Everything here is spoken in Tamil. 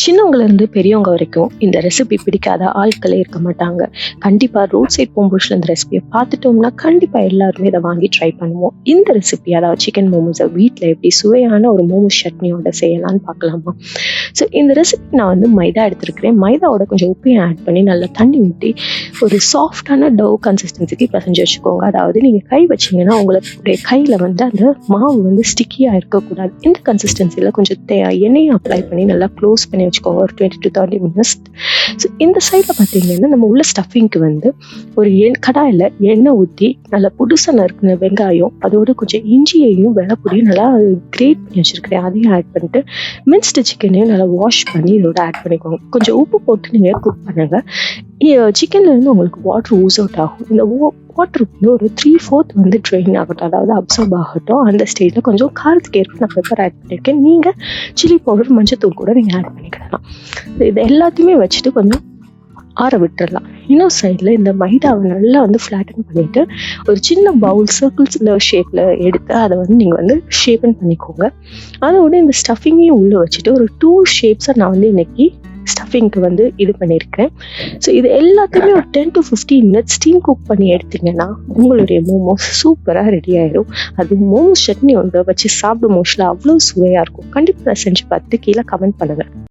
சின்னவங்கலேருந்து பெரியவங்க வரைக்கும் இந்த ரெசிபி பிடிக்காத ஆட்களே இருக்க மாட்டாங்க. கண்டிப்பாக ரோட் சைட் போகும்போது இந்த ரெசிபியை பார்த்துட்டோம்னா கண்டிப்பாக எல்லாருமே இதை வாங்கி ட்ரை பண்ணுவோம். இந்த ரெசிபி, அதாவது சிக்கன் மோமோஸை வீட்டில் எப்படி சுவையான ஒரு மோமோஸ் சட்னியோட செய்யலான்னு பார்க்கலாமா? ஸோ இந்த ரெசிபி நான் வந்து மைதா எடுத்துருக்கிறேன். மைதாவோட கொஞ்சம் உப்பையும் ஆட் பண்ணி நல்லா தண்ணி ஊற்றி ஒரு சாஃப்டான டவ் கன்சிஸ்டன்சிக்கு பிசைஞ்சு வச்சுக்கோங்க. அதாவது நீங்கள் கை வச்சிங்கன்னா உங்களுடைய கையில் வந்து அந்த மாவு வந்து ஸ்டிக்கியாக இருக்கக்கூடாது. இந்த கன்சிஸ்டன்சியில் கொஞ்சம் எண்ணெயை அப்ளை பண்ணி நல்லா க்ளோஸ் பண்ணி வச்சுக்கோங்க ஒரு 20 to 30 minutes. ஸோ இந்த சைடில் பார்த்தீங்கன்னா நம்ம உள்ள ஸ்டஃபிங்க்கு வந்து ஒரு கடாயில் எண்ணெய் ஊற்றி நல்லா புதுசாக நறுக்கின வெங்காயம், அதோட கொஞ்சம் இஞ்சியையும் வெள்ளைப்பொடியும் நல்லா கிரேட் பண்ணி வச்சுருக்கிறேன், அதையும் ஆட் பண்ணிட்டு மின்ஸ்டு சிக்கனையும் நல்லா வாஷ் பண்ணி இதோட ஆட் பண்ணிக்கோங்க. கொஞ்சம் உப்பு போட்டு நீங்கள் குக் பண்ணுங்கள். சிக்கன்லேருந்து உங்களுக்கு வாட்டர் ஊஸ் அவுட் ஆகும். இந்த வாட்டர் வந்து ஒரு 3/4 வந்து ட்ரெயின் ஆகட்டும், அதாவது அப்சர்வ் ஆகட்டும். அந்த ஸ்டேஜில் கொஞ்சம் காரத்துக்கு ஏற்ப நான் பெப்பர் ஆட் பண்ணியிருக்கேன். நீங்கள் சில்லி பவுடர், மஞ்சத்தூள் கூட நீங்கள் ஆட் பண்ணிக்கலாம். இது எல்லாத்தையுமே வச்சுட்டு கொஞ்சம் ஆற விட்டுடலாம். இன்னொரு சைடில் இந்த மைதாவை நல்லா வந்து ஃப்ளாட்டன் பண்ணிவிட்டு ஒரு சின்ன பவுல் சர்க்கிள்ஸில் ஷேப்பில் எடுத்து அதை வந்து நீங்கள் வந்து ஷேப்பன் பண்ணிக்கோங்க. அதோட இந்த ஸ்டஃபிங்கையும் உள்ளே வச்சுட்டு ஒரு 2 ஷேப்ஸை நான் வந்து இன்னைக்கு ஸ்டஃபிங்க்கு வந்து இது பண்ணியிருக்கேன். ஸோ இது எல்லாத்தையுமே ஒரு 10 to 15 minutes ஸ்டீம் குக் பண்ணி எடுத்தீங்கன்னா உங்களுடைய மோமோஸ் சூப்பராக ரெடி ஆயிடும். அது மோமோஸ் சட்னி வந்து வச்சு சாப்பிடும் மோஸ்ட்ல அவ்வளோ சுவையாக இருக்கும். கண்டிப்பாக செஞ்சு பார்த்து கீழே கமெண்ட் பண்ணுங்கள்.